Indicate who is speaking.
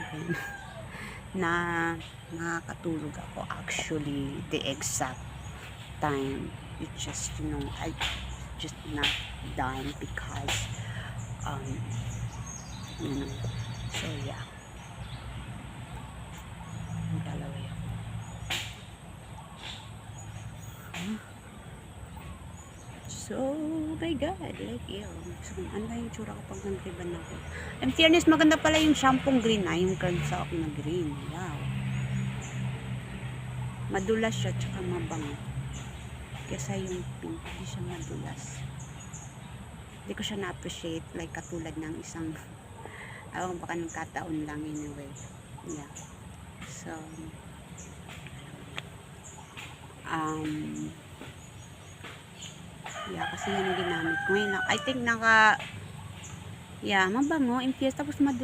Speaker 1: akin na makakatulog ako. Actually, the exact time, it just, I just not done because, so yeah. Ang dalawa yun. So, my God, like, so, ano ba yung tsura ko pag nag-ribbon ako? In fairness, maganda pala yung shampoo green, yung Kernsock na green. Wow. Madulas siya, tsaka mabango. Kesa yung pink, hindi siya madulas. Hindi ko siya na-appreciate, like, katulad ng isang, baka nagkataon lang anyway. Yeah. So, yeah, kasi yan yung ginamit ko. Ngayon, I think mabango, in tapos